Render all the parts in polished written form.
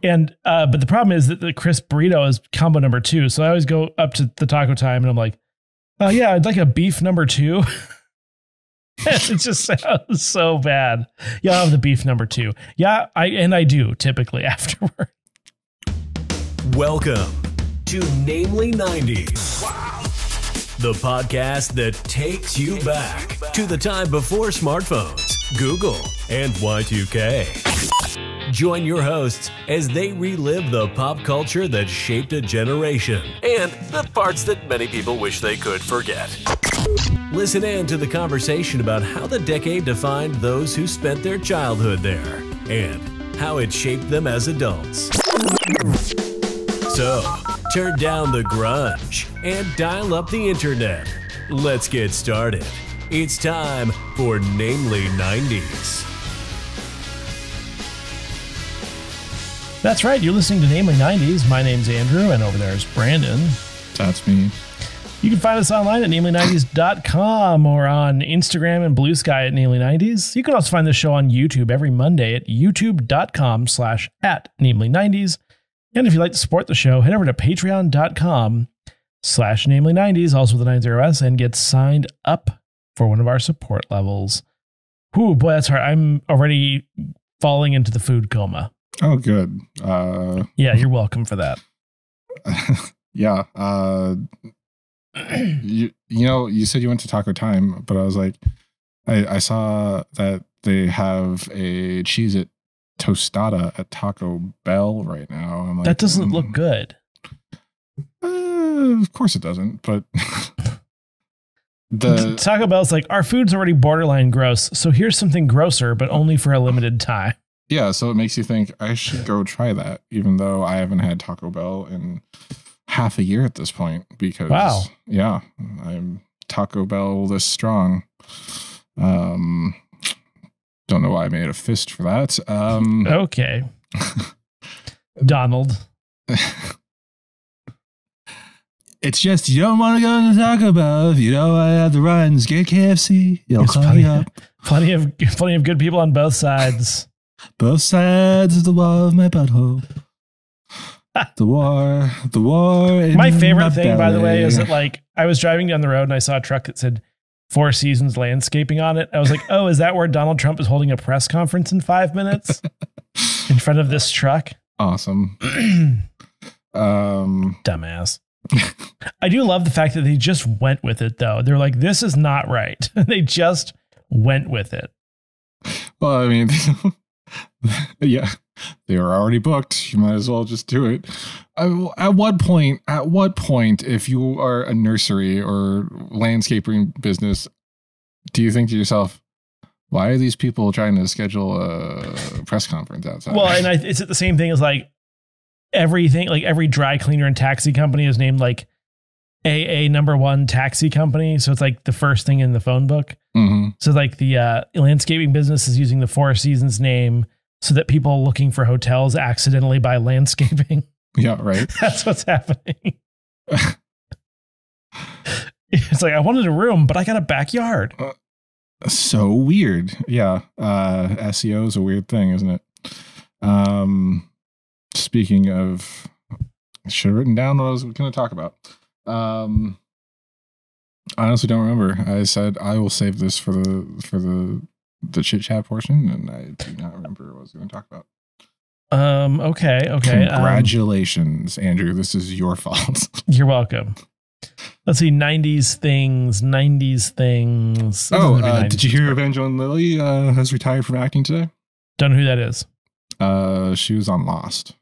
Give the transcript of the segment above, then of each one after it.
And but the problem is that the crisp burrito is combo number 2. So I always go up to the taco time and I'm like, oh yeah, I'd like a beef number 2. It just sounds so bad. Yeah, I'll have the beef number 2. Yeah, I do typically afterward. Welcome to Namely 90s. Wow. The podcast that takes you back to the time before smartphones, Google, and Y2K. Join your hosts as they relive the pop culture that shaped a generation and the parts that many people wish they could forget. Listen in to the conversation about how the decade defined those who spent their childhood there and how it shaped them as adults. So, turn down the grunge and dial up the internet. Let's get started. It's time for Namely 90s. That's right. You're listening to Namely 90s. My name's Andrew, and over there is Brandon. That's me. You can find us online at namely90s.com or on Instagram and Bluesky at namely90s. You can also find the show on YouTube every Monday at youtube.com/@namely90s. And if you'd like to support the show, head over to patreon.com/namely90s, also with the 90s, and get signed up for one of our support levels. Ooh, boy, that's hard. I'm already falling into the food coma. Oh, good. Yeah, you're welcome for that. Yeah. You know, you said you went to Taco Time, but I was like, I saw that they have a Cheez-It tostada at Taco Bell right now. I'm like, that doesn't look good. Of course it doesn't, but the Taco Bell's like, our food's already borderline gross, so here's something grosser, but only for a limited time. Yeah, so it makes you think I should go try that, even though I haven't had Taco Bell in half a year at this point, because wow. Yeah, I'm Taco Bell this strong. Don't know why I made a fist for that. Okay. Donald. It's just, you don't want to go to Taco Bell if you don't want to have the runs. Get KFC. You'll call you up. Plenty of good people on both sides. Both sides of the wall of my butthole. The war. My favorite thing, by the way, is that like I was driving down the road and I saw a truck that said Four Seasons Landscaping on it. I was like, oh, is that where Donald Trump is holding a press conference in 5 minutes in front of this truck? Awesome. Dumbass. I do love the fact that they just went with it, though. They're like, this is not right. They just went with it. Well, I mean, yeah, they were already booked. You might as well just do it. At what point, if you are a nursery or landscaping business, do you think to yourself, why are these people trying to schedule a press conference outside? Well, and it's the same thing as like everything, like every dry cleaner and taxi company is named like AA #1 taxi company. So it's like the first thing in the phone book. Mm-hmm. So like the landscaping business is using the Four Seasons name so that people looking for hotels accidentally buy landscaping. Yeah, right. That's what's happening. It's like, I wanted a room, but I got a backyard. So weird. Yeah. SEO is a weird thing, isn't it? Speaking of, I should have written down what I was going to talk about. I honestly don't remember. I said I will save this for the chit chat portion, and I do not remember what I was going to talk about. Okay. Congratulations, Andrew. This is your fault. You're welcome. Let's see. 90s things. Oh, did you hear Evangeline Lilly has retired from acting today? Don't know who that is. She was on Lost,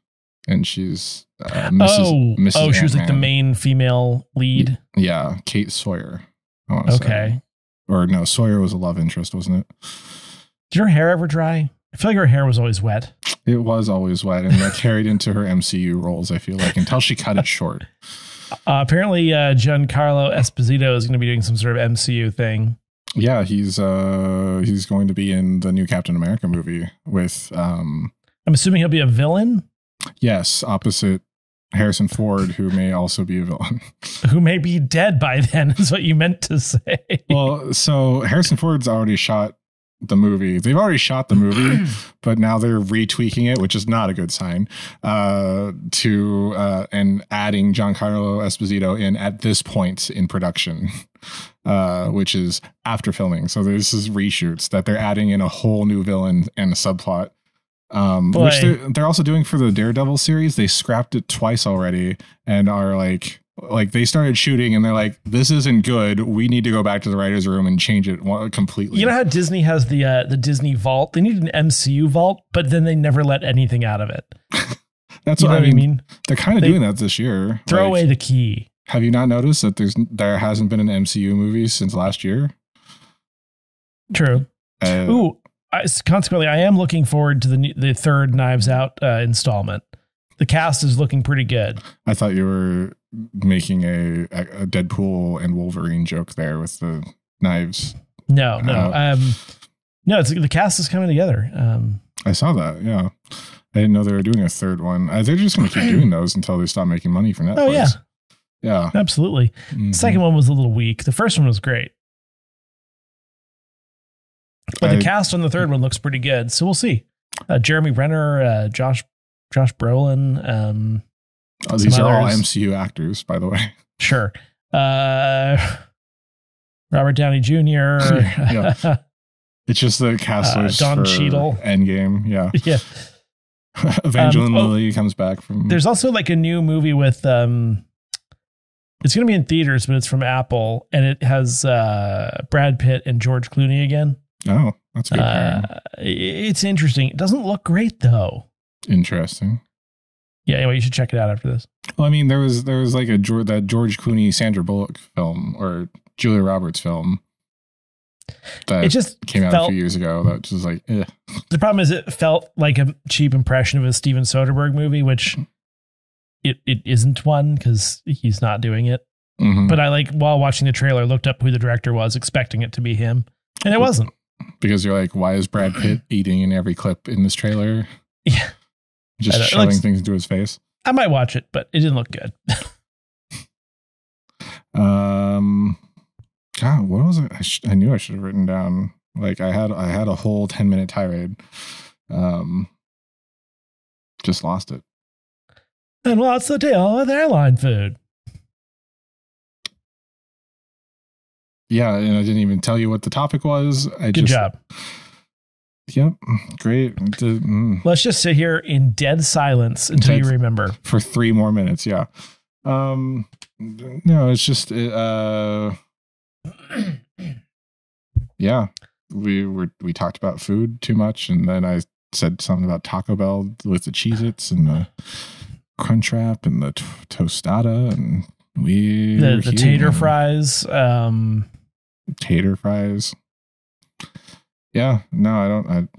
and she's Mrs. She was like the main female lead. Yeah, Kate Sawyer. I want to say. Or no, Sawyer was a love interest, wasn't it? Did her hair ever dry? I feel like her hair was always wet. It was always wet, and that carried into her MCU roles, I feel like, until she cut it short. Apparently, Giancarlo Esposito is going to be doing some sort of MCU thing. Yeah, he's going to be in the new Captain America movie with... I'm assuming he'll be a villain? Yes, opposite Harrison Ford, who may also be a villain. Who may be dead by then, is what you meant to say. Well, so Harrison Ford's already shot the movie. They've already shot the movie, but now they're retweaking it, which is not a good sign. And adding Giancarlo Esposito in at this point in production, which is after filming. So this is reshoots that they're adding in a whole new villain and a subplot. Which they're also doing for the Daredevil series. They scrapped it twice already and are like they started shooting and they're like, this isn't good. We need to go back to the writer's room and change it completely. You know how Disney has the Disney vault? They need an MCU vault, but then they never let anything out of it. That's what I mean. They're kind of doing that this year. Throw away the key. Have you not noticed that there hasn't been an MCU movie since last year? True. Consequently, I am looking forward to the third Knives Out installment. The cast is looking pretty good. I thought you were making a Deadpool and Wolverine joke there with the knives. No. It's the cast is coming together. I saw that. Yeah, I didn't know they were doing a third one. They're just going to keep doing those until they stop making money for Netflix. Oh yeah, absolutely. The second one was a little weak. The first one was great. But the cast on the third one looks pretty good, so we'll see. Jeremy Renner, Josh Brolin. These are all MCU actors, by the way. Sure. Robert Downey Jr. Yeah. It's just the cast list Don for Cheadle. Endgame. Yeah. Yeah. Evangeline Lilly comes back from. There's also like a new movie with. It's going to be in theaters, but it's from Apple, and it has Brad Pitt and George Clooney again. Oh, that's good. It's interesting. It doesn't look great though. Interesting. Yeah. Anyway, you should check it out after this. Well, I mean, there was like that George Clooney, Sandra Bullock film or Julia Roberts film that it just came out a few years ago. That was like, eh. The problem is it felt like a cheap impression of a Steven Soderbergh movie, which it isn't one because he's not doing it. Mm-hmm. But I while watching the trailer, looked up who the director was, expecting it to be him, and it wasn't. Because you're like, why is Brad Pitt eating in every clip in this trailer? Yeah. Just shoving things into his face. I might watch it, but it didn't look good. God, what was it? I knew I should have written down. Like I had a whole 10-minute tirade. Just lost it. And what's the deal with airline food? Yeah, and I didn't even tell you what the topic was. Good job. Yep, great. Let's just sit here in dead silence until you remember. For 3 more minutes, yeah. No, it's just... yeah, we talked about food too much, and then I said something about Taco Bell with the Cheez-Its and the Crunchwrap and the tostada, and the tater fries. Tater fries. Yeah, no, I don't.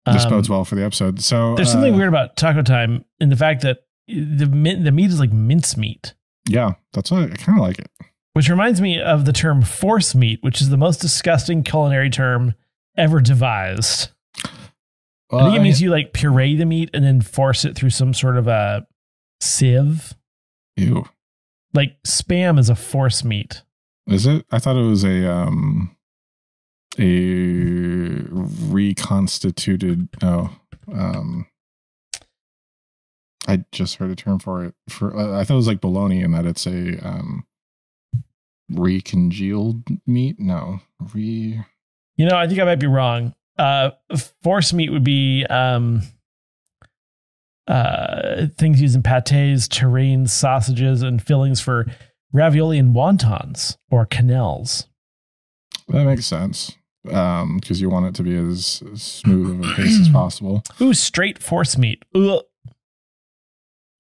This bodes well for the episode. So there's something weird about Taco Time in the fact that the meat is like mincemeat. Yeah, that's why I kind of like it. Which reminds me of the term force meat, which is the most disgusting culinary term ever devised. Well, I think it means you like puree the meat and then force it through some sort of a sieve. Ew. Like Spam is a force meat. Is it? I thought it was a reconstituted. I just heard a term for it. I thought it was like bologna, and that it's a recongealed meat. No, You know, I think I might be wrong. Force meat would be things used in pâtés, terrines, sausages, and fillings for ravioli and wontons or quenelles. That makes sense. Because you want it to be as smooth of a paste as possible. Ooh, straight force meat. Ugh.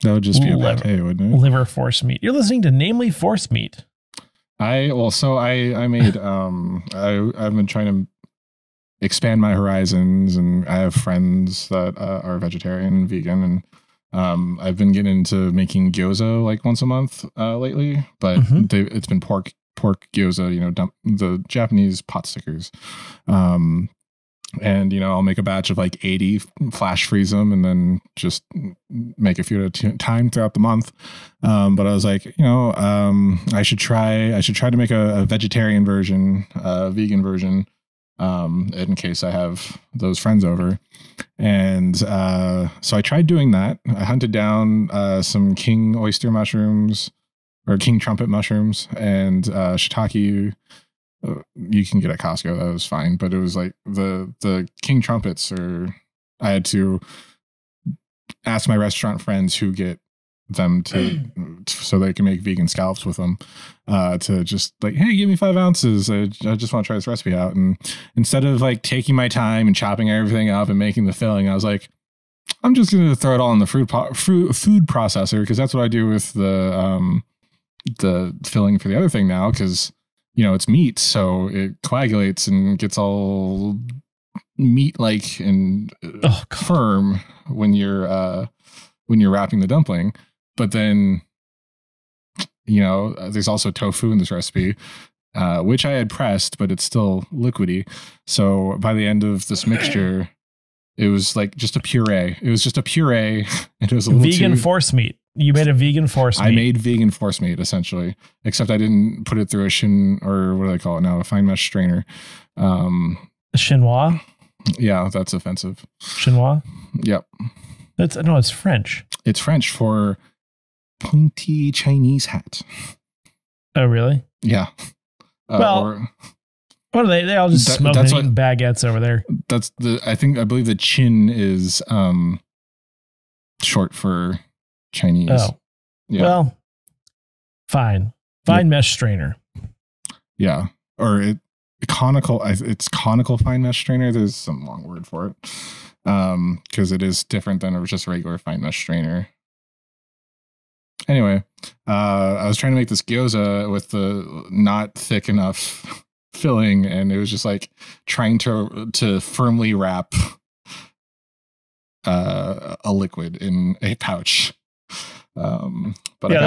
That would just be a pâté, wouldn't it? Liver force meat. You're listening to Namely Force Meat. I made I've been trying to expand my horizons, and I have friends that are vegetarian and vegan, and I've been getting into making gyoza like once a month lately, but it's been pork gyoza, the Japanese pot stickers. And, I'll make a batch of like 80, flash freeze them, and then just make a few at a time throughout the month. But I was like, I should try to make a vegetarian version, a vegan version, in case I have those friends over. And so I tried doing that. I hunted down some king oyster mushrooms, or king trumpet mushrooms, and shiitake. You can get at Costco. That was fine, but it was like the king trumpets, I had to ask my restaurant friends who get them so they can make vegan scallops with them, to just like, hey, give me 5 ounces. I just want to try this recipe out. And instead of like taking my time and chopping everything up and making the filling, I was like, I'm just going to throw it all in the food processor, because that's what I do with the filling for the other thing now, because it's meat, so it coagulates and gets all meat-like and firm when you're wrapping the dumpling. But then, there's also tofu in this recipe, which I had pressed, but it's still liquidy. So by the end of this mixture, it was like just a puree. It was just a puree. It was a vegan force meat. You made a vegan force meat. I made vegan force meat, essentially, except I didn't put it through a or what do they call it now? A fine mesh strainer. Chinois? Yeah, that's offensive. Chinois? Yep. It's French. It's French for pointy Chinese hat. Oh, really? Yeah. What are they? They all just smoke and eating baguettes over there. I believe the chin is short for Chinese. Oh, yeah. Well, fine mesh strainer. Yeah, or conical. It's conical fine mesh strainer. There's some long word for it, because it is different than just a regular fine mesh strainer. Anyway, I was trying to make this gyoza with the not thick enough filling, and it was just like trying to firmly wrap a liquid in a pouch. But yeah,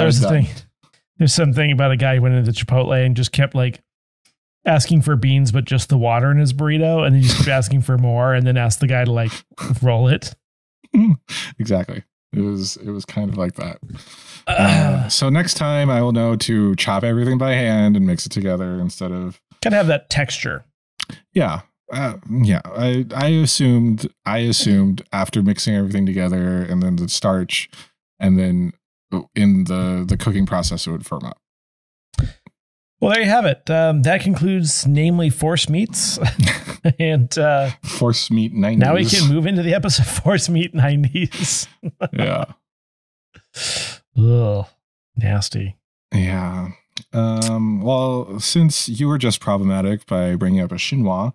there's something about a guy who went into Chipotle and just kept like asking for beans, but just the water in his burrito, and then just kept asking for more, and then asked the guy to like roll it. Exactly. It was kind of like that. So next time I will know to chop everything by hand and mix it together instead of kind of have that texture. Yeah. I assumed after mixing everything together and then the starch, and then in the cooking process, it would firm up. Well, there you have it. That concludes Namely Force Meats. And Force Meat 90s. Now we can move into the episode Force Meat 90s. Yeah. Ugh, nasty. Yeah. Well, since you were just problematic by bringing up a chinois,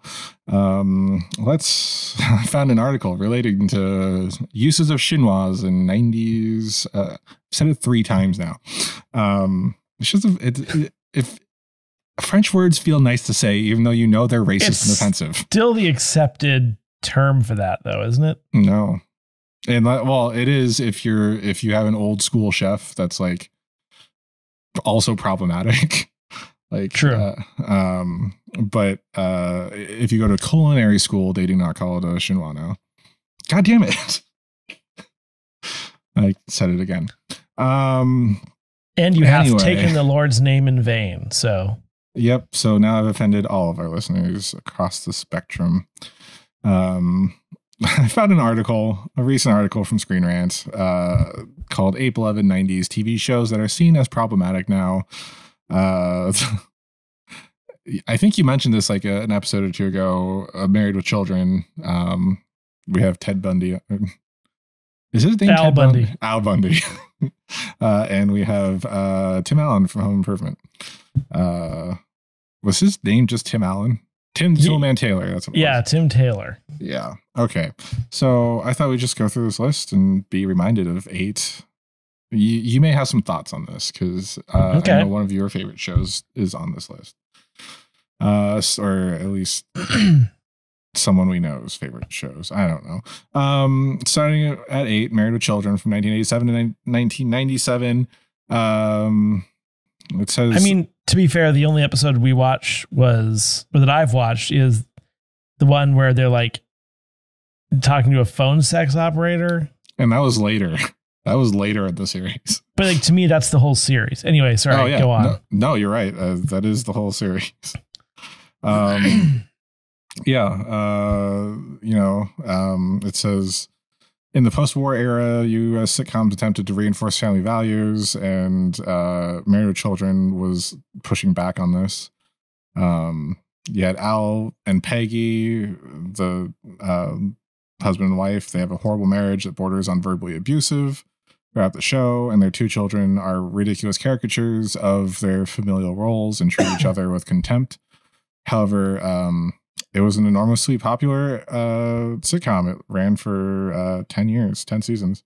I found an article relating to uses of chinois in 90s. I've said it 3 times now. It's just if French words feel nice to say, even though they're racist and offensive. Still the accepted term for that, though, isn't it? No. And it is if you have an old school chef that's like also problematic. Like, true. But if you go to culinary school, they do not call it a chinois now. God damn it. I said it again. And you have taken the Lord's name in vain. So, yep. So now I've offended all of our listeners across the spectrum. I found a recent article from Screen Rant, called 8 Beloved 90s TV Shows That Are Seen as Problematic Now. I think you mentioned this like an episode or 2 ago, Married with Children. We have Ted Bundy. Is his name Al Bundy? Al Bundy. And we have Tim Allen from Home Improvement. Was his name just Tim Allen? Tim Toolman Taylor. That's what it was. Tim Taylor. Yeah. Okay. So I thought we'd just go through this list and be reminded of 8. You may have some thoughts on this because I know one of your favorite shows is on this list. Or at least someone we know's favorite shows. I don't know. Starting at 8, Married with Children from 1987 to 1997. It says, I mean, to be fair, the only episode we watch that I've watched is The one where they're like talking to a phone sex operator. And that was later. That was later in the series. But like to me, that's the whole series. Anyway, sorry, go on. No, you're right. That is the whole series. It says in the post-war era, U.S. sitcoms attempted to reinforce family values, and Married with Children was pushing back on this. You had Al and Peggy, the husband and wife. They have a horrible marriage that borders on verbally abusive throughout the show, and their two children are ridiculous caricatures of their familial roles and treat each other with contempt. However, it was an enormously popular sitcom. It ran for 10 years, 10 seasons.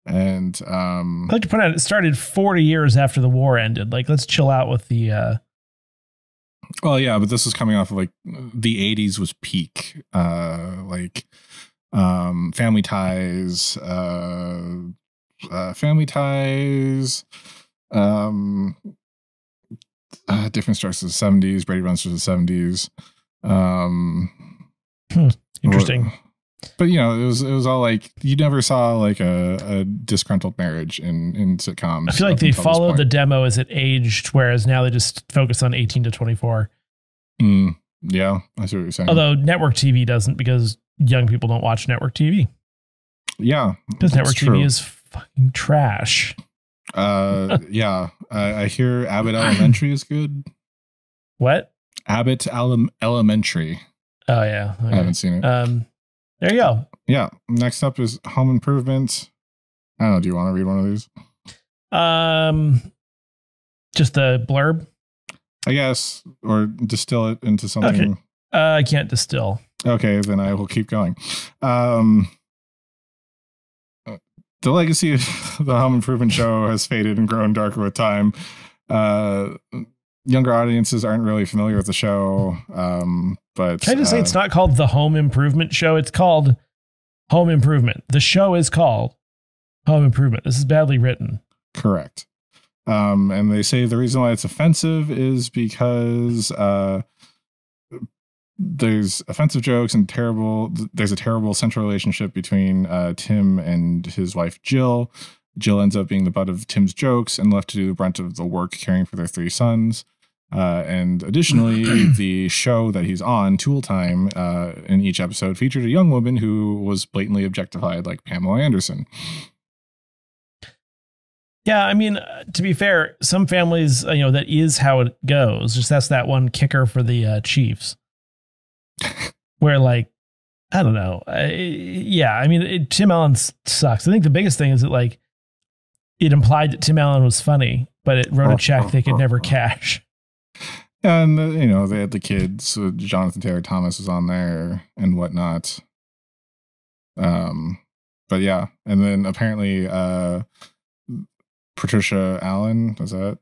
And I'd like to point out, it started 40 years after the war ended. Like, let's chill out with the... Well, yeah, but this was coming off of like the 80s was peak. Family Ties, Different Strokes of the 70s, Brady Bunch of the 70s. Interesting. But you know, it was all like you never saw like a disgruntled marriage in sitcoms. I feel like they followed the demo as it aged, whereas now they just focus on 18 to 24. Yeah, I see what you're saying. Although network TV doesn't, because young people don't watch network TV. Yeah, because network TV is fucking trash. Yeah, I hear Abbott Elementary is good. What? Abbott Elementary. Oh yeah, okay. I haven't seen it. There you go. Yeah. Next up is Home Improvement. I don't know. Do you want to read one of these? Just the blurb, I guess, or distill it into something. Okay. I can't distill. Okay, then I will keep going. The legacy of the Home Improvement show has faded and grown darker with time. Younger audiences aren't really familiar with the show. But can I just say it's not called the Home Improvement show? It's called Home Improvement. The show is called Home Improvement. This is badly written. Correct. And they say the reason why it's offensive is because there's offensive jokes and there's a terrible central relationship between Tim and his wife, Jill. Jill ends up being the butt of Tim's jokes and left to do the brunt of the work caring for their three sons. And additionally, the show that he's on, Tool Time, in each episode featured a young woman who was blatantly objectified, like Pamela Anderson. Yeah, I mean, to be fair, some families, that is how it goes. Just that's that one kicker for the Chiefs, where I don't know. Tim Allen sucks. I think the biggest thing is that it implied that Tim Allen was funny, but it wrote a check they could never cash. And, they had the kids. So Jonathan Taylor Thomas was on there and whatnot. But yeah. And then apparently Patricia Allen, was that?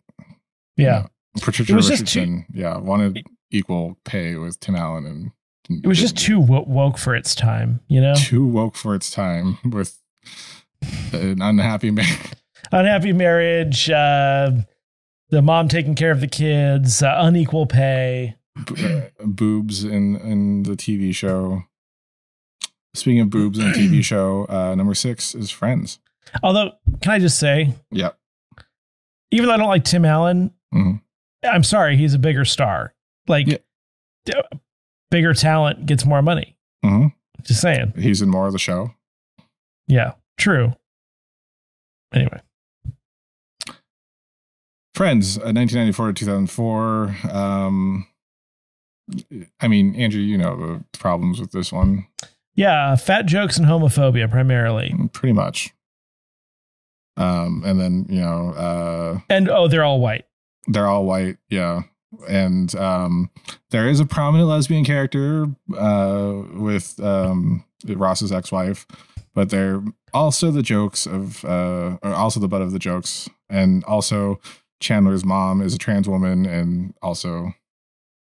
Yeah. Patricia Richardson, wanted equal pay with Tim Allen. And it was just too woke for its time, Too woke for its time with an unhappy marriage. Unhappy marriage, the mom taking care of the kids, unequal pay. Boobs in the TV show. Speaking of boobs in the TV show, number 6 is Friends. Although, can I just say? Yeah. Even though I don't like Tim Allen, I'm sorry, he's a bigger star. Bigger talent gets more money. Just saying. He's in more of the show. Yeah, true. Anyway. Friends, 1994 to 2004. I mean, Andrew, the problems with this one. Yeah, fat jokes and homophobia primarily. Pretty much. And then, they're all white. They're all white, yeah. And there is a prominent lesbian character with Ross's ex-wife, but they're also the jokes of, or also the butt of the jokes. And also Chandler's mom is a trans woman and also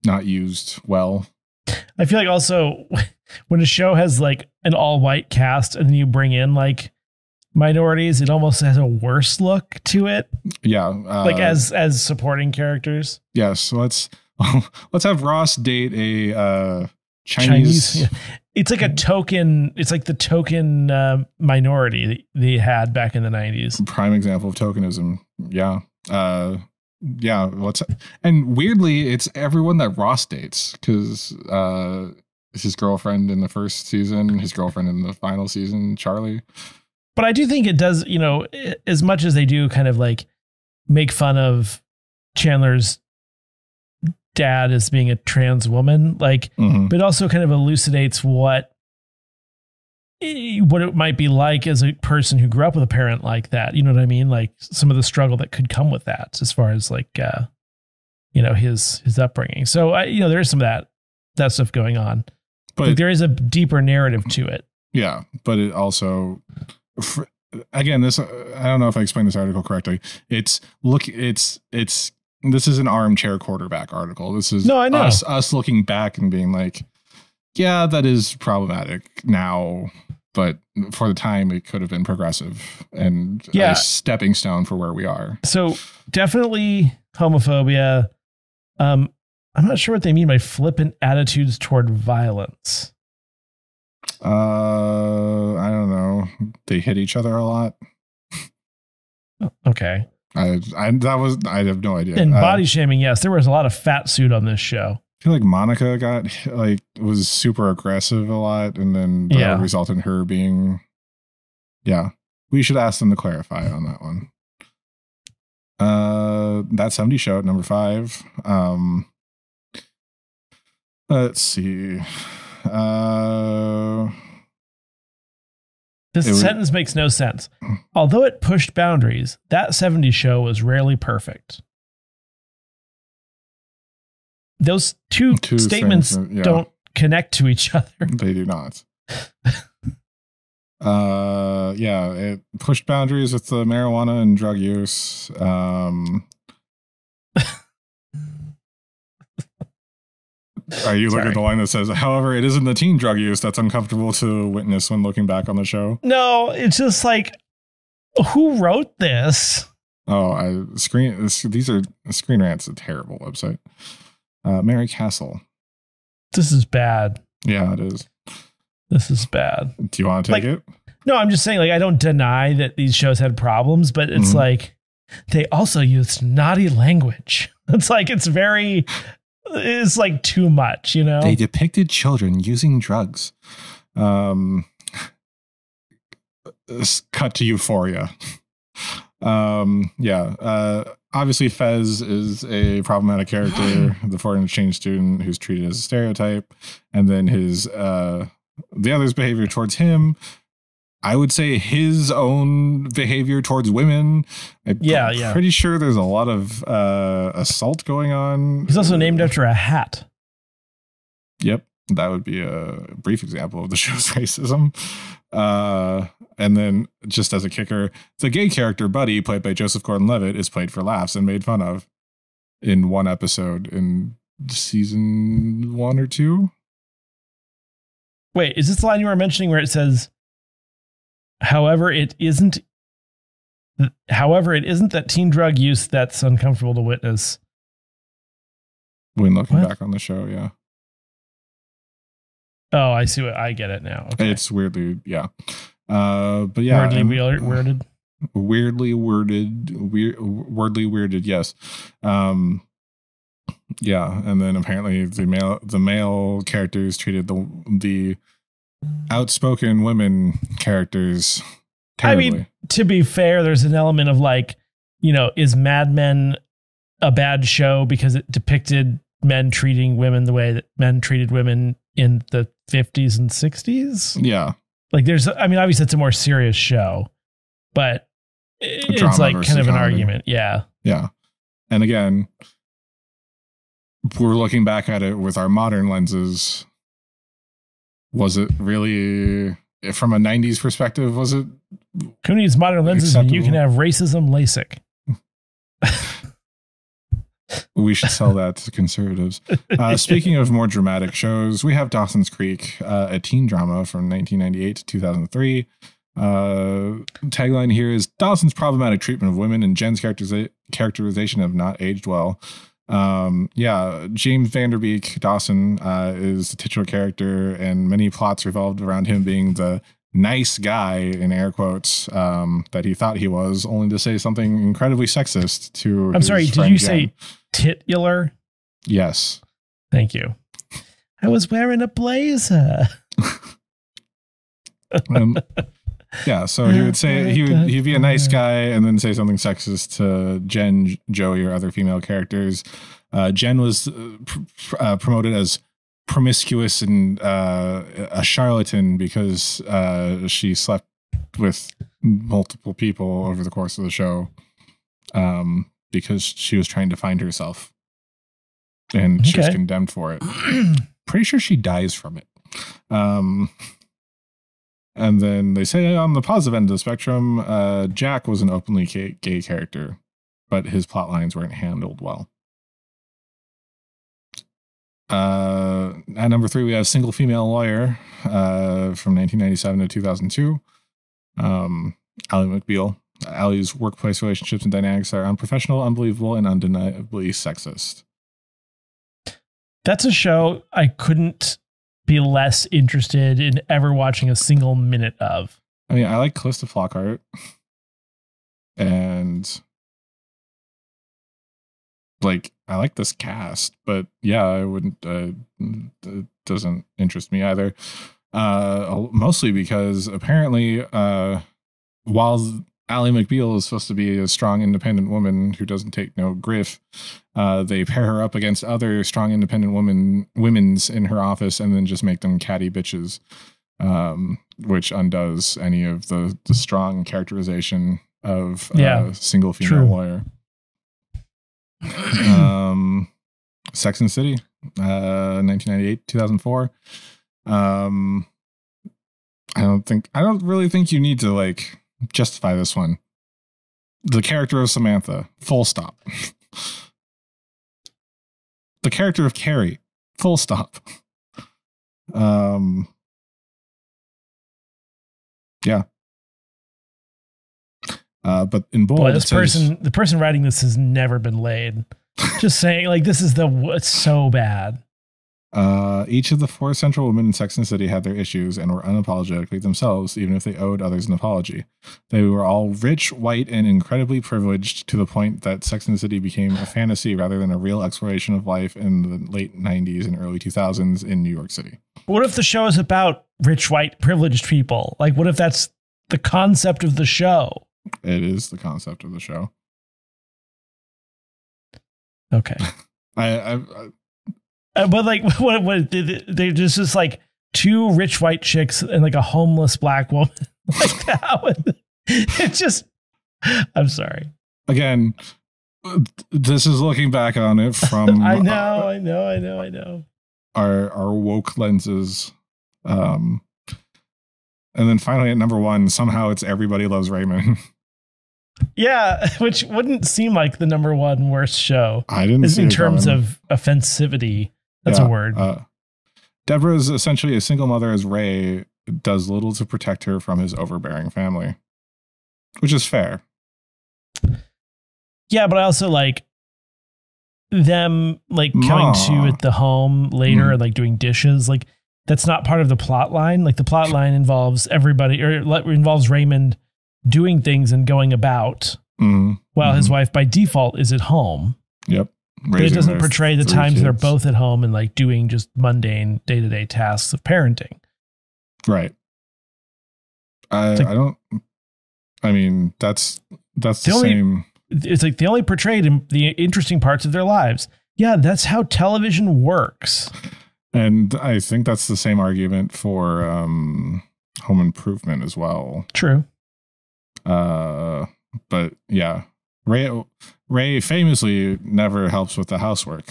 not used well. I feel like also when a show has an all white cast and then you bring in minorities, it almost has a worse look to it. Yeah. As supporting characters. Yes. Let's have Ross date a Chinese. Yeah. It's like a token. It's like the token minority they had back in the 90s. Prime example of tokenism. Yeah. Yeah. And weirdly, it's everyone that Ross dates, because his girlfriend in the first season, his girlfriend in the final season, Charlie. But I do think it does, as much as they do kind of like make fun of Chandler's dad as being a trans woman, like, but also kind of elucidates what it might be like as a person who grew up with a parent like that. You know what I mean? Like some of the struggle that could come with that, as far as like, his upbringing. So there is some of that stuff going on, but like, there is a deeper narrative to it. Yeah. But it also, again, this, I don't know if I explained this article correctly. This is an armchair quarterback article. This is us looking back and being like, yeah, that is problematic now, but for the time it could have been progressive and a stepping stone for where we are. So definitely homophobia. I'm not sure what they mean by flippant attitudes toward violence. I don't know. They hit each other a lot. Okay. I have no idea. And body shaming, yes, there was a lot of fat suit on this show. I feel like Monica was super aggressive a lot, and then that resulted in her being. Yeah, we should ask them to clarify on that one. That 70 show at number 5. Let's see. This sentence makes no sense. Although it pushed boundaries, that 70s show was rarely perfect. Those two statements don't connect to each other. They do not. It pushed boundaries with the marijuana and drug use. Are you looking at the line that says, however, it isn't the teen drug use that's uncomfortable to witness when looking back on the show? No, it's just like, who wrote this? Oh, these are Screen Rant's a terrible website. Mary Castle. This is bad. Yeah, it is. This is bad. Do you want to take it? No, I'm just saying, like, I don't deny that these shows had problems, but it's like, they also used naughty language. It's like, it's like too much, They depicted children using drugs. Cut to Euphoria. Obviously Fez is a problematic character, the foreign exchange student who's treated as a stereotype, and then the other's behavior towards him. I would say his own behavior towards women. I'm pretty sure there's a lot of assault going on. He's also named after a hat. Yep. That would be a brief example of the show's racism. And then just as a kicker, the gay character Buddy, played by Joseph Gordon-Levitt, is played for laughs and made fun of in one episode in season 1 or 2. Wait, is this the line you were mentioning where it says, However, it isn't that teen drug use that's uncomfortable to witness. When looking back on the show, yeah. Oh, I see I get it now. Okay. It's weirdly, yeah. But yeah. Wordly weirded, yes. Yeah, and then apparently the male characters treated the outspoken women characters terribly. I mean, to be fair, there's an element of like, is Mad Men a bad show because it depicted men treating women the way that men treated women in the 50s and 60s? Yeah. Like obviously it's a more serious show, but it's like kind of an argument. Yeah. Yeah. And again, we're looking back at it with our modern lenses. Was it really, from a 90s perspective, was it? Who needs modern lenses when you can have racism LASIK? We should sell that to conservatives. Speaking of more dramatic shows, we have Dawson's Creek, a teen drama from 1998 to 2003. Tagline here is Dawson's problematic treatment of women and Jen's characterization have not aged well. Yeah, James Vanderbeek Dawson is the titular character, and many plots revolved around him being the nice guy, in air quotes, that he thought he was, only to say something incredibly sexist to I'm sorry, did you Jen. say titular? Yes. Thank you. I was wearing a blazer. Yeah, so he would say he'd be a nice guy and then say something sexist to Jen, Joey, or other female characters. Jen was promoted as promiscuous and a charlatan because she slept with multiple people over the course of the show, because she was trying to find herself, and she was condemned for it. Pretty sure she dies from it. And then they say on the positive end of the spectrum, Jack was an openly gay character, but his plot lines weren't handled well. At number 3, we have Single Female Lawyer from 1997 to 2002. Ally McBeal. Allie's workplace relationships and dynamics are unprofessional, unbelievable, and undeniably sexist. That's a show I couldn't be less interested in ever watching a single minute of. I mean, I like Calista Flockhart, and like I like this cast, but yeah, I wouldn't. It doesn't interest me either. Mostly because apparently, while Ally McBeal is supposed to be a strong, independent woman who doesn't take no griff, they pair her up against other strong, independent women's in her office, and then just make them catty bitches, which undoes any of the strong characterization of single female lawyer. Sex and the City, 1998, 2004. I don't really think you need to like justify this one. The character of Samantha, full stop. The character of Carrie, full stop. Yeah. But in bold, the person writing this has never been laid. Just saying, like, this is it's so bad. Each of the 4 central women in Sex and the City had their issues and were unapologetically themselves, even if they owed others an apology. They were all rich, white, and incredibly privileged, to the point that Sex and the City became a fantasy rather than a real exploration of life in the late 90s and early 2000s in New York City. What if the show is about rich, white, privileged people? Like, what if that's the concept of the show? It is the concept of the show. Okay. But like, what they're just like 2 rich white chicks and like a homeless black woman like that. It's just, I'm sorry. Again, this is looking back on it from I know. Our woke lenses. And then finally at number 1, somehow it's Everybody Loves Raymond. Yeah, which wouldn't seem like the number 1 worst show. I didn't see in it terms coming. of offensivity. That's a word. Deborah is essentially a single mother, as Ray does little to protect her from his overbearing family, which is fair. Yeah, but I also like them like coming to at the home later and like doing dishes. Like, that's not part of the plot line. Like, the plot line involves everybody, or involves Raymond doing things and going about while his wife by default is at home. Yep. But it doesn't portray the times they're both at home and like doing just mundane day-to-day tasks of parenting. Right. That's the same. It's like they only portrayed the interesting parts of their lives. Yeah, that's how television works. And I think that's the same argument for Home Improvement as well. True. But yeah, Ray famously never helps with the housework,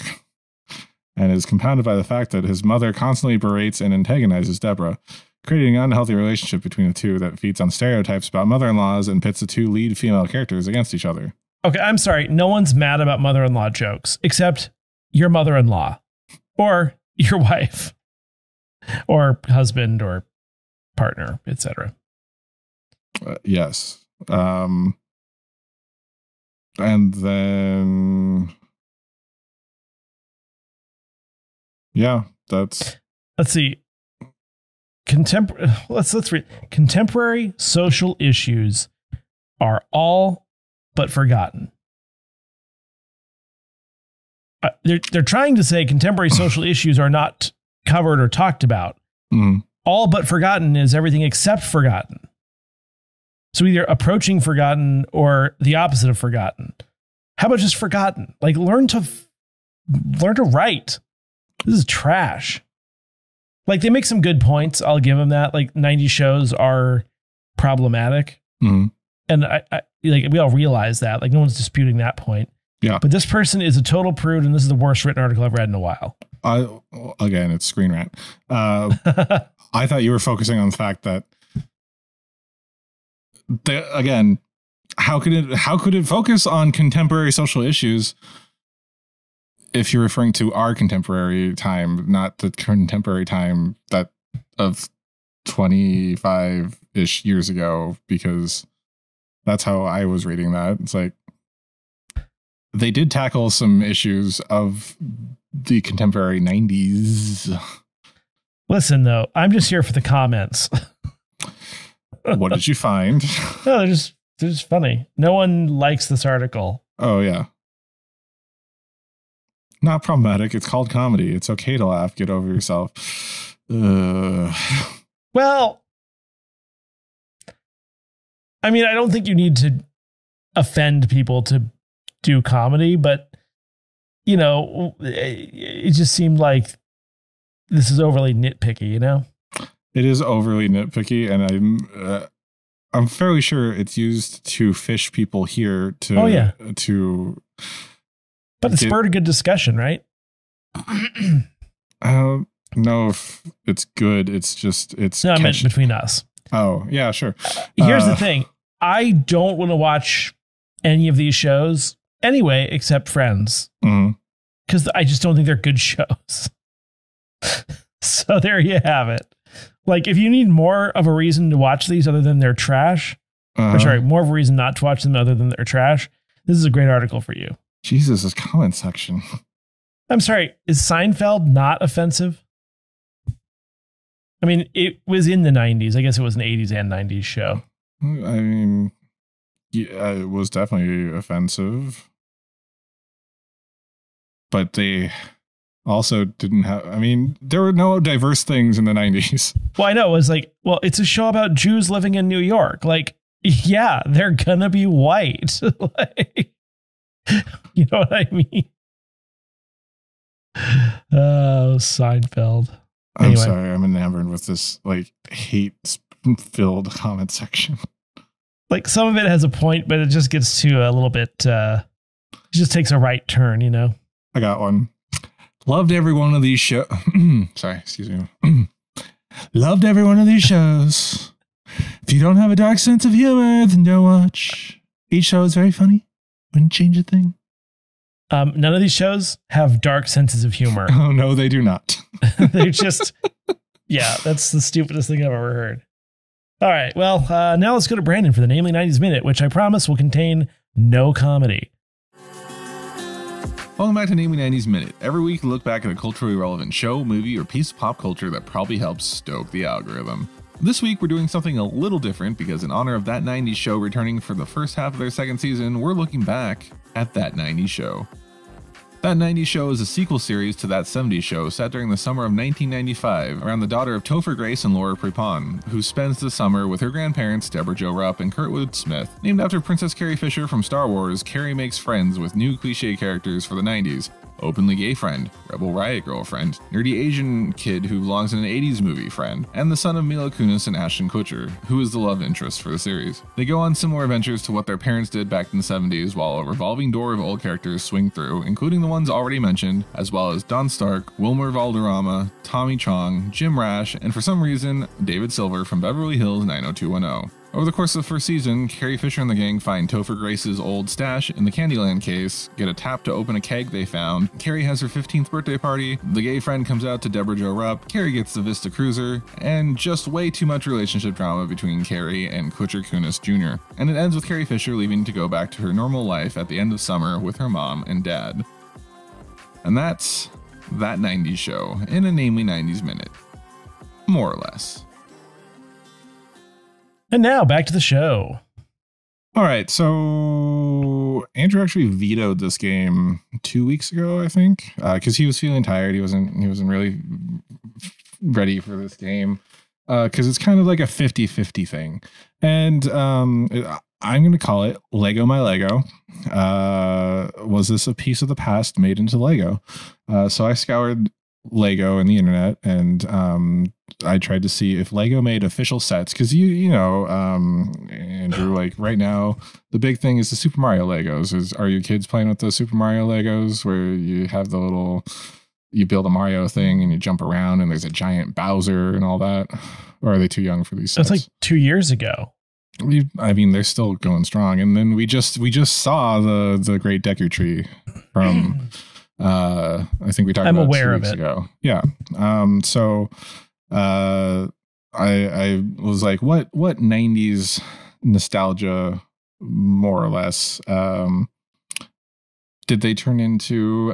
and is compounded by the fact that his mother constantly berates and antagonizes Deborah, creating an unhealthy relationship between the two that feeds on stereotypes about mother-in-laws and pits the 2 lead female characters against each other. Okay, I'm sorry. No one's mad about mother-in-law jokes, except your mother-in-law or your wife or husband or partner, etc. Yes. And then Yeah, that's. Let's see. Let's read. Contemporary social issues are all but forgotten. They're trying to say contemporary social issues are not covered or talked about. Mm. All but forgotten is everything except forgotten. So either approaching forgotten or the opposite of forgotten. How about just forgotten? Like learn to write. This is trash. Like they make some good points. I'll give them that. Like 90 shows are problematic. Mm. And I like we all realize that. Like no one's disputing that point. Yeah. But this person is a total prude, and this is the worst written article I've read in a while. Again, it's Screen Rant. I thought you were focusing on the fact that, again, how could it focus on contemporary social issues if you're referring to our contemporary time, not the contemporary time that of 25-ish years ago? Because that's how I was reading that. It's like they did tackle some issues of the contemporary 90s. Listen, though, I'm just here for the comments. What did you find? No, they're just funny. No one likes this article. Oh, yeah. Not problematic. It's called comedy. It's okay to laugh. Get over yourself. Well, I mean, I don't think you need to offend people to do comedy, but, you know, it just seemed like this is overly nitpicky, you know? It is overly nitpicky, and I'm fairly sure it's used to fish people here to. Oh, yeah. But it spurred a good discussion, right? I don't know if it's good. It's. No, I meant between us. Oh, yeah, sure. Here's the thing. I don't want to watch any of these shows anyway, except Friends. Because I just don't think they're good shows. So there you have it. Like, if you need more of a reason to watch these other than they're trash, or sorry, more of a reason not to watch them other than they're trash, this is a great article for you. Jesus, this comment section. I'm sorry, is Seinfeld not offensive? I mean, it was in the 90s. I guess it was an 80s and 90s show. I mean, yeah, it was definitely offensive. But they also didn't have, I mean, there were no diverse things in the 90s. Well, I know. It was like, well, it's a show about Jews living in New York. Like, yeah, they're gonna be white. Like, you know what I mean? Oh, Seinfeld. I'm sorry, I'm enamored with this like hate-filled comment section. Like some of it has a point, but it just gets to a little bit. It just takes a right turn, you know. I got one. Loved every one of these shows. Sorry, excuse me. Loved every one of these shows. If you don't have a dark sense of humor, then don't watch. Each show is very funny. Wouldn't change a thing. None of these shows have dark senses of humor. Oh, no, they do not. They're just, yeah, that's the stupidest thing I've ever heard. All right, well, now let's go to Brandon for the Namely 90s Minute, which I promise will contain no comedy. Welcome back to Namely 90s Minute. Every week, we look back at a culturally relevant show, movie, or piece of pop culture that probably helps stoke the algorithm. This week, we're doing something a little different because in honor of That 90s Show returning for the first half of their second season, we're looking back at That 90s Show. That 90s Show is a sequel series to That 70s Show set during the summer of 1995 around the daughter of Topher Grace and Laura Prepon, who spends the summer with her grandparents Deborah Jo Rupp and Kurtwood Smith. Named after Princess Carrie Fisher from Star Wars, Carrie makes friends with new cliché characters for the 90s. Openly gay friend, rebel riot girlfriend, nerdy Asian kid who belongs in an 80s movie friend, and the son of Mila Kunis and Ashton Kutcher, who is the love interest for the series. They go on similar adventures to what their parents did back in the 70s while a revolving door of old characters swing through, including the ones already mentioned, as well as Don Stark, Wilmer Valderrama, Tommy Chong, Jim Rash, and for some reason, David Silver from Beverly Hills 90210. Over the course of the first season, Carrie Fisher and the gang find Topher Grace's old stash in the Candyland case, get a tap to open a keg they found, Carrie has her 15th birthday party, the gay friend comes out to Deborah Jo Rupp, Carrie gets the Vista Cruiser, and just way too much relationship drama between Carrie and Kutcher Kunis Jr. And it ends with Carrie Fisher leaving to go back to her normal life at the end of summer with her mom and dad. And that's that 90s show in a Namely 90s minute. More or less. And now back to the show. All right, so Andrew actually vetoed this game 2 weeks ago, I think, because he was feeling tired. He wasn't really ready for this game because it's kind of like a 50-50 thing. And I'm going to call it Lego My Lego. Was this a piece of the past made into Lego? So I scoured Lego and the internet, and I tried to see if Lego made official sets, because you know, Andrew, like right now the big thing is the Super Mario Legos. Are your kids playing with those Super Mario Legos where you have the little, you build a Mario thing and you jump around and there's a giant Bowser and all that? Or are they too young for these sets? That's like 2 years ago. I mean, they're still going strong. And then we just saw the Great Deku Tree from I think we talked about it 2 weeks ago. Yeah. So I was like, what 90s nostalgia, more or less, did they turn into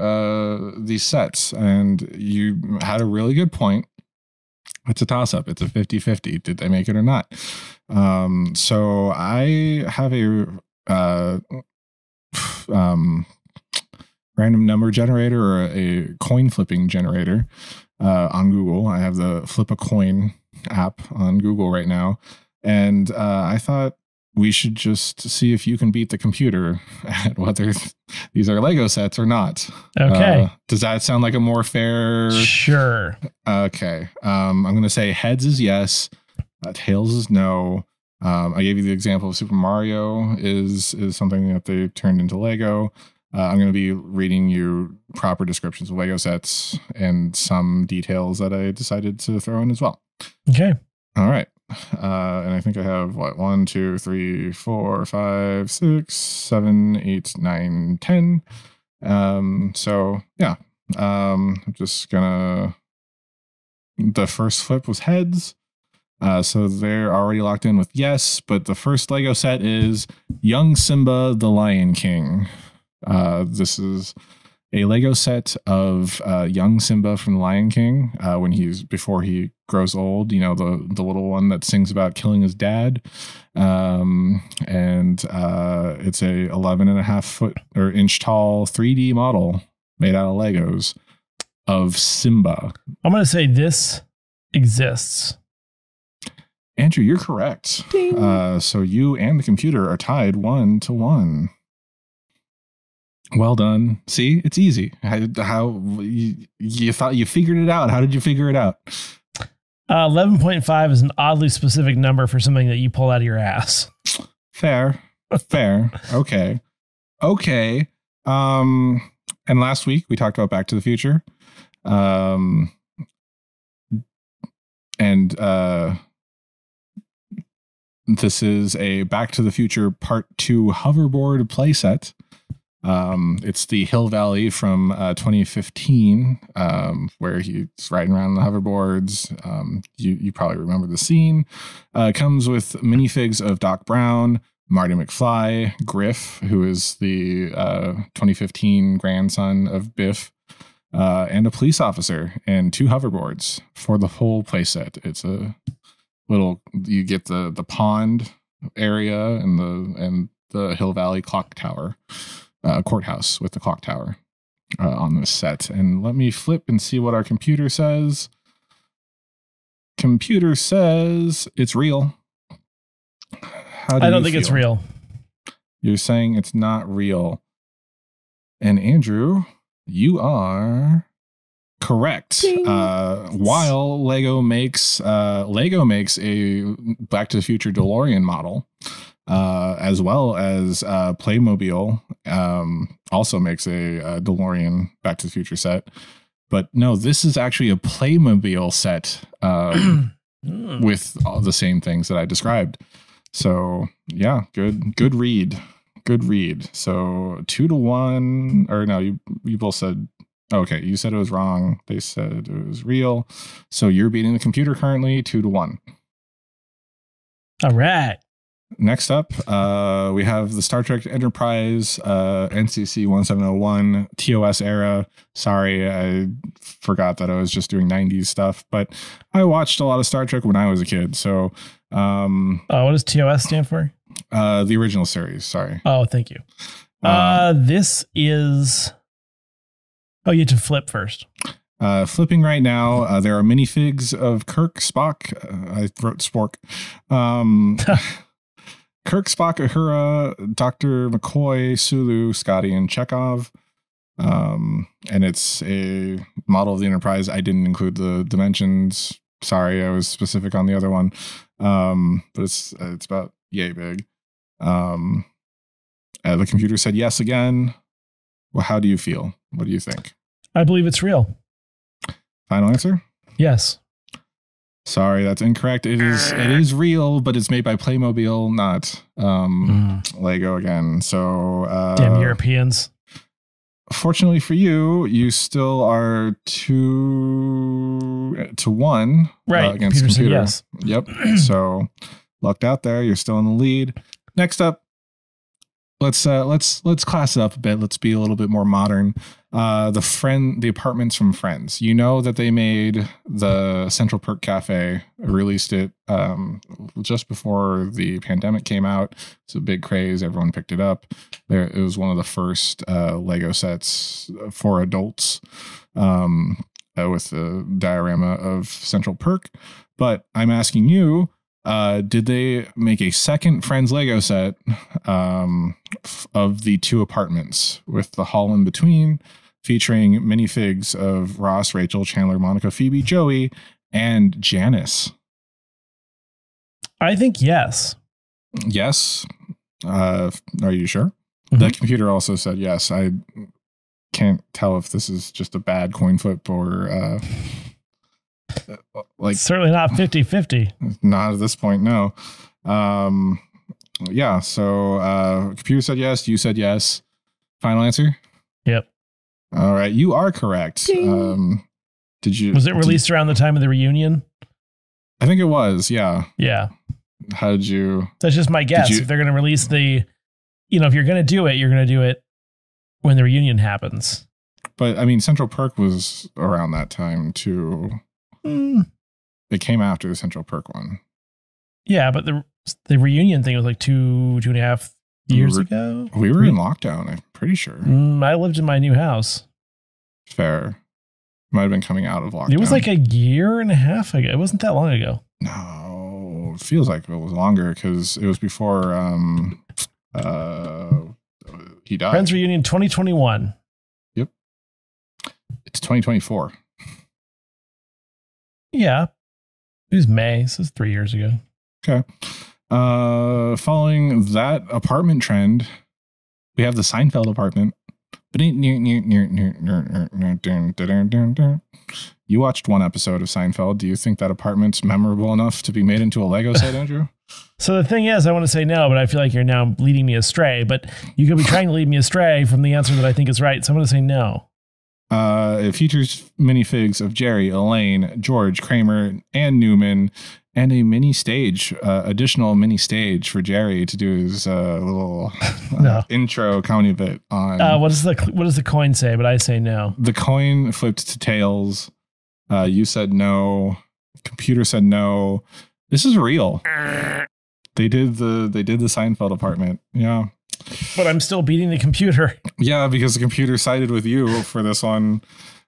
these sets? And you had a really good point. It's a toss-up. It's a 50-50. Did they make it or not? So I have a random number generator, or a coin flipping generator on Google. I have the Flip a Coin app on Google right now. And I thought we should just see if you can beat the computer at whether these are Lego sets or not. Okay. Does that sound like a more fair? Sure. Okay. I'm going to say heads is yes. Tails is no. I gave you the example of Super Mario is something that they turned into Lego. I'm going to be reading you proper descriptions of Lego sets and some details that I decided to throw in as well. Okay. All right. And I think I have 1, 2, 3, 4, 5, 6, 7, 8, 9, 10. So yeah. I'm just gonna, the first flip was heads. So they're already locked in with yes, but the first Lego set is Young Simba the Lion King. This is a Lego set of young Simba from The Lion King before he grows old. You know, the little one that sings about killing his dad. And it's a 11.5 foot or inch tall 3D model made out of Legos of Simba. I'm going to say this exists. Andrew, you're correct. So you and the computer are tied 1-1. Well done. See, it's easy. How you thought you figured it out? How did you figure it out? 11.5 is an oddly specific number for something that you pull out of your ass. Fair. Okay. And last week we talked about Back to the Future. This is a Back to the Future Part 2 hoverboard playset. It's the Hill Valley from 2015, where he's riding around the hoverboards. You probably remember the scene. Comes with minifigs of Doc Brown, Marty McFly, Griff, who is the 2015 grandson of Biff, and a police officer, and 2 hoverboards for the whole playset. It's a little, you get the pond area and the Hill Valley clock tower. Courthouse with the clock tower on this set. And let me flip and see what our computer says. Computer says it's real. I don't think it's real. You're saying it's not real. And Andrew, you are correct. While Lego makes a Back to the Future DeLorean model, as well as Playmobil also makes a DeLorean Back to the Future set. But no, this is actually a Playmobil set with all the same things that I described. So yeah, good read. So 2-1, or no, you both said, okay, you said it was wrong. They said it was real. So you're beating the computer currently 2-1. All right. Next up, we have the Star Trek Enterprise, NCC 1701, TOS era. Sorry, I forgot that I was just doing 90s stuff, but I watched a lot of Star Trek when I was a kid. So, what does TOS stand for? The original series. Sorry. Oh, thank you. This is. Oh, you have to flip first. Flipping right now. There are minifigs of Kirk, Spock. I wrote Spork. Kirk, Spock, Uhura, Dr. McCoy, Sulu, Scotty, and Chekhov. And it's a model of the Enterprise. I didn't include the dimensions. Sorry, I was specific on the other one. But it's about yay big. The computer said yes again. Well, how do you feel? What do you think? I believe it's real. Final answer? Yes. Sorry, that's incorrect. It is real, but it's made by Playmobil, not Lego again. So damn Europeans. Fortunately for you, you still are 2-1 right against computer. Yes. Yep. So lucked out there. You're still in the lead. Next up, let's class it up a bit. Let's be a little bit more modern. The apartments from Friends. You know that they made the Central Perk Cafe, released it just before the pandemic came out. It's a big craze. Everyone picked it up. It was one of the first Lego sets for adults with the diorama of Central Perk. But I'm asking you, did they make a second Friends Lego set of the two apartments with the hall in between, featuring minifigs of Ross, Rachel, Chandler, Monica, Phoebe, Joey, and Janice? I think yes. Yes. Are you sure? Mm-hmm. The computer also said yes. I can't tell if this is just a bad coin flip or like certainly not 50-50. Not at this point, no. Yeah, so computer said yes, you said yes. Final answer? Yep. All right, you are correct. Was it released around the time of the reunion? I think it was, yeah. Yeah. How did you? That's just my guess. If they're going to release if you're going to do it, you're going to do it when the reunion happens. But I mean, Central Perk was around that time too. It came after the Central Perk one. Yeah, but the reunion thing was like 2.5 years ago. We were in lockdown, I'm pretty sure. I lived in my new house. Fair. Might have been coming out of lockdown. It was like a year and a half ago. It wasn't that long ago. No, it feels like it was longer because it was before he died. Friends reunion 2021. Yep. It's 2024. Yeah. It was May. So it's 3 years ago. Okay. Following that apartment trend, we have the Seinfeld apartment. You watched one episode of Seinfeld. Do you think that apartment's memorable enough to be made into a Lego set, Andrew? So the thing is, I want to say no, but I feel like you're now leading me astray. But you could be trying to lead me astray from the answer that I think is right. So I'm going to say no. It features minifigs of Jerry, Elaine, George, Kramer, and Newman, and a additional mini stage for Jerry to do his little intro comedy bit on. What does the coin say? But I say no. The coin flipped to tails. You said no. Computer said no. This is real. They did the Seinfeld apartment. Yeah. But I'm still beating the computer. Yeah, because the computer sided with you for this one.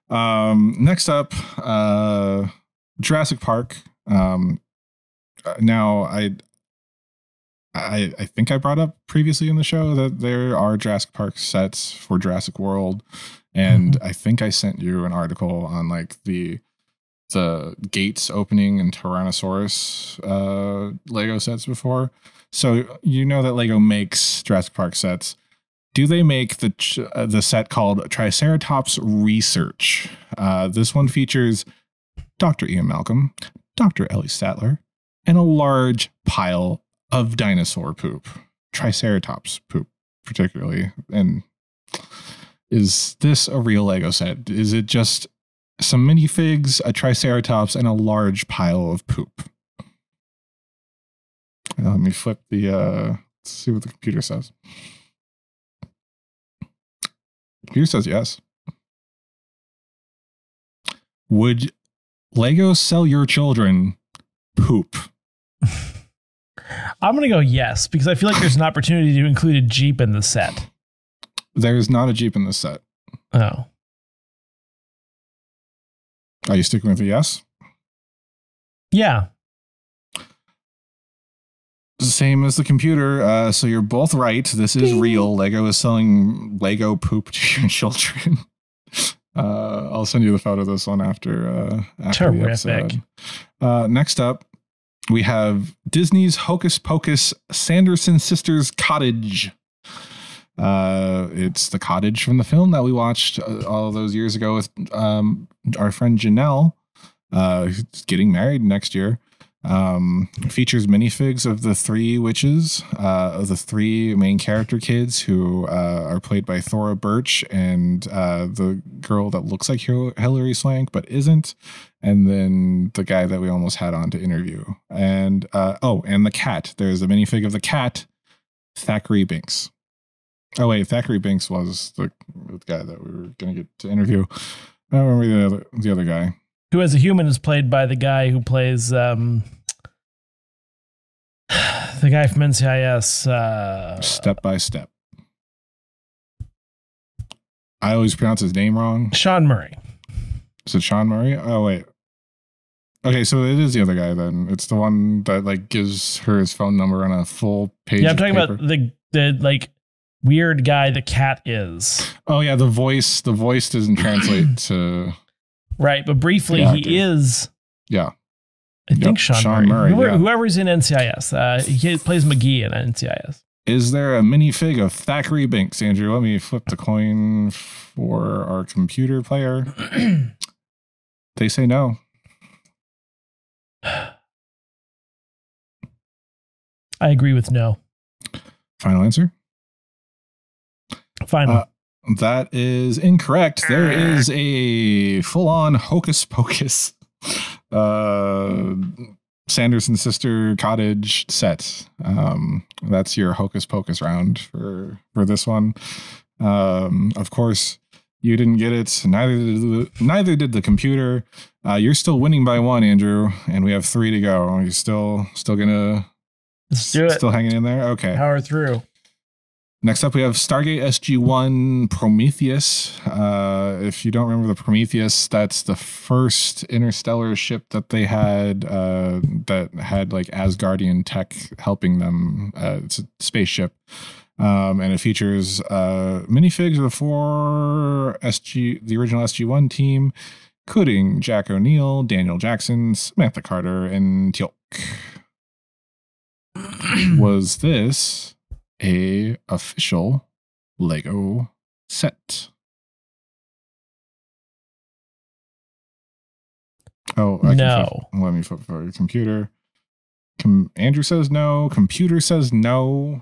Next up, Jurassic Park. Now, I think I brought up previously in the show that there are Jurassic Park sets for Jurassic World, and I think I sent you an article on like the gates opening in Tyrannosaurus Lego sets before. So you know that Lego makes Jurassic Park sets. Do they make the set called Triceratops Research? This one features Dr. Ian Malcolm, Dr. Ellie Statler, and a large pile of dinosaur poop. Triceratops poop, particularly. And is this a real Lego set? Is it just some minifigs, a Triceratops, and a large pile of poop? Let me flip the, let's see what the computer says. Computer says yes. Would Lego sell your children poop? I'm going to go yes, because I feel like there's an opportunity to include a Jeep in the set. There's not a Jeep in the set. Oh. Are you sticking with a yes? Yeah. Same as the computer. So you're both right. This is real. Lego is selling Lego poop to your children. I'll send you the photo of this one after the episode. Next up, we have Disney's Hocus Pocus Sanderson Sisters Cottage. It's the cottage from the film that we watched all those years ago with our friend Janelle, who's getting married next year. Features minifigs of the three witches, of the three main character kids who are played by Thora Birch and the girl that looks like Hilary Swank but isn't, and then the guy that we almost had on to interview. And and the cat. There's a minifig of the cat, Thackeray Binks. Oh wait, Thackeray Binks was the guy that we were going to get to interview. I don't remember the other guy. Who as a human is played by the guy who plays the guy from NCIS. Step by Step. I always pronounce his name wrong. Sean Murray. Is it Sean Murray? Oh, wait. Okay, so it is the other guy then. It's the one that like gives her his phone number on a full page. Yeah, I'm talking about the like weird guy the cat is. Oh yeah, the voice doesn't translate to... Right, but briefly, he is. Yeah, I think Sean Murray. yeah. Whoever's in NCIS, he plays McGee in NCIS. Is there a minifig of Thackeray Binks, Andrew? Let me flip the coin for our computer player. They say no. I agree with no. Final answer. Final. That is incorrect. There is a full-on Hocus Pocus Sanderson Sister Cottage set. That's your Hocus Pocus round for this one. Of course, you didn't get it. Neither did the computer. You're still winning by one, Andrew, and we have 3 to go. Are you still gonna still hanging in there? Okay. Power through. Next up, we have Stargate SG-1 Prometheus. If you don't remember the Prometheus, that's the first interstellar ship that they had that had like Asgardian tech helping them. It's a spaceship. And it features minifigs of the original SG-1 team, including Jack O'Neill, Daniel Jackson, Samantha Carter, and Teal'c. Was this a official Lego set? Oh, no. Let me flip for your computer. Andrew says no. Computer says no.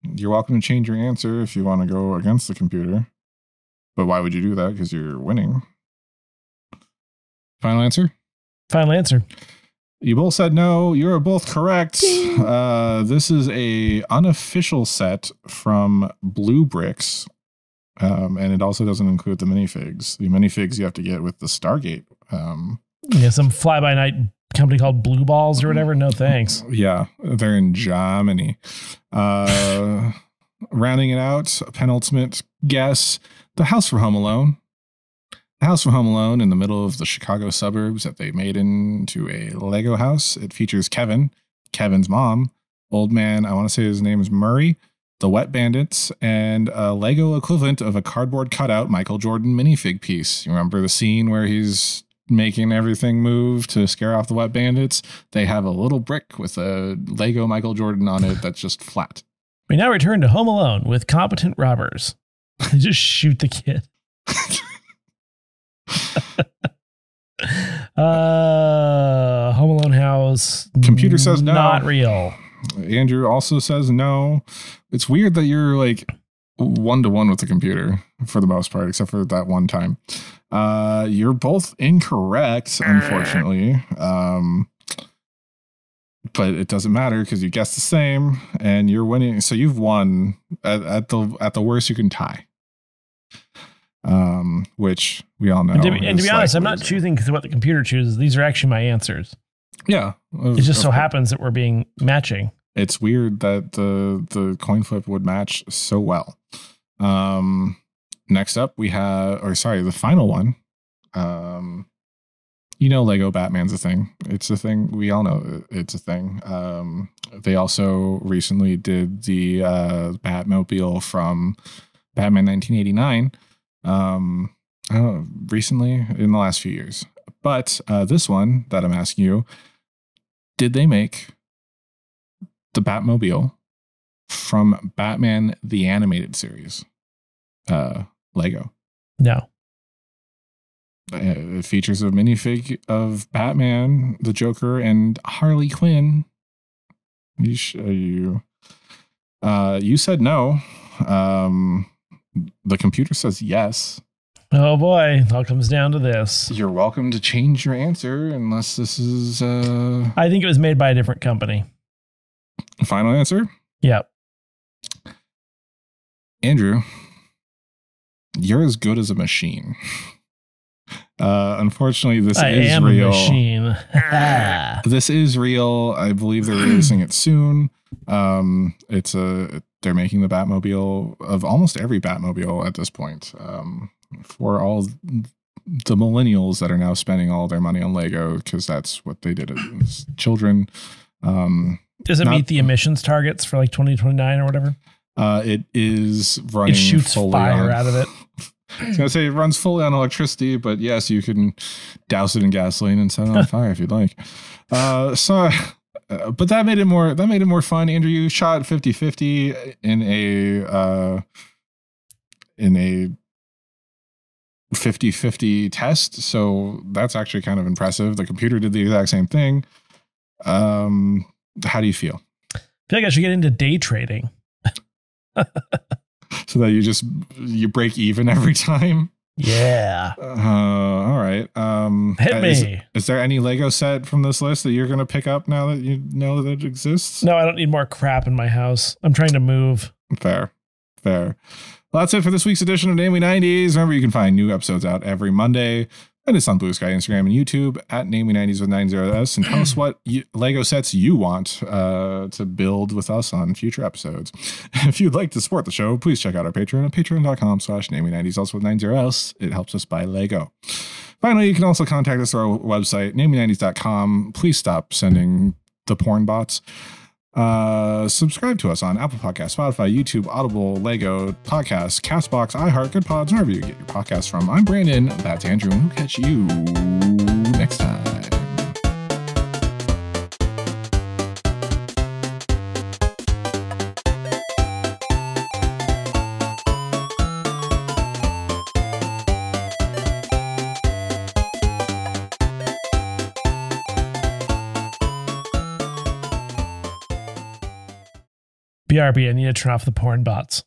You're welcome to change your answer if you want to go against the computer. But why would you do that? Because you're winning. Final answer? Final answer. You both said no. You're both correct. This is a unofficial set from Blue Bricks. And it also doesn't include the minifigs. The minifigs you have to get with the Stargate. Yeah, some fly-by-night company called Blue Balls or whatever. No thanks. Yeah, they're in Germany. Rounding it out, penultimate guess, the house from Home Alone. The house from Home Alone in the middle of the Chicago suburbs that they made into a Lego house. It features Kevin, Kevin's mom, old man, I want to say his name is Murray, the Wet Bandits, and a Lego equivalent of a cardboard cutout Michael Jordan minifig piece. You remember the scene where he's making everything move to scare off the Wet Bandits? They have a little brick with a Lego Michael Jordan on it that's just flat. We now return to Home Alone with competent robbers. They just shoot the kid. Home Alone house. Computer says no. Not real. Andrew also says no. It's weird that you're like 1-to-1 with the computer for the most part, except for that one time. You're both incorrect, unfortunately. but it doesn't matter because you guessed the same and you're winning. So you've won at the worst you can tie. Which we all know. And to be honest, I'm not choosing what the computer chooses. These are actually my answers. Yeah. It just so happens that we're being matching. It's weird that the coin flip would match so well. Next up we have, the final one. Lego Batman's a thing. It's a thing. We all know it's a thing. They also recently did the Batmobile from Batman 1989. Recently in the last few years. But this one that I'm asking you, did they make the Batmobile from Batman the Animated Series? Lego. No. It features a minifig of Batman, the Joker, and Harley Quinn. You said no. The computer says yes. Oh boy, it all comes down to this. You're welcome to change your answer unless this is... I think it was made by a different company. Final answer? Yep. Andrew, you're as good as a machine. Unfortunately, this is real. A machine. This is real. I believe they're releasing it soon. They're making the Batmobile of almost every Batmobile at this point. For all the millennials that are now spending all their money on Lego because that's what they did as children. Does it meet the emissions targets for like 2029 or whatever? It is running. It shoots fire out of it. I was going to say it runs fully on electricity, but yes, you can douse it in gasoline and set it on fire if you'd like. But that made it more fun. Andrew, you shot 50-50 in a 50-50 test. So that's actually kind of impressive. The computer did the exact same thing. How do you feel? I feel like I should get into day trading. So that you break even every time? Yeah. All right. Hit me. Is there any Lego set from this list that you're going to pick up now that you know that it exists? No, I don't need more crap in my house. I'm trying to move. Fair. Well, that's it for this week's edition of Namely 90s. Remember, you can find new episodes out every Monday. And it's on Bluesky, Instagram, and YouTube at Namely90s with 90s. And tell us what Lego sets you want to build with us on future episodes. If you'd like to support the show, please check out our Patreon at patreon.com/Namely90s, also with 90s. It helps us buy Lego. Finally, you can also contact us through our website, namely90s.com. Please stop sending the porn bots. Subscribe to us on Apple Podcasts, Spotify, YouTube, Audible, Lego, Podcasts, Castbox, iHeart, Good Pods, wherever you get your podcasts from. I'm Brandon. That's Andrew, and we'll catch you next time. BRB, I need to turn off the porn bots.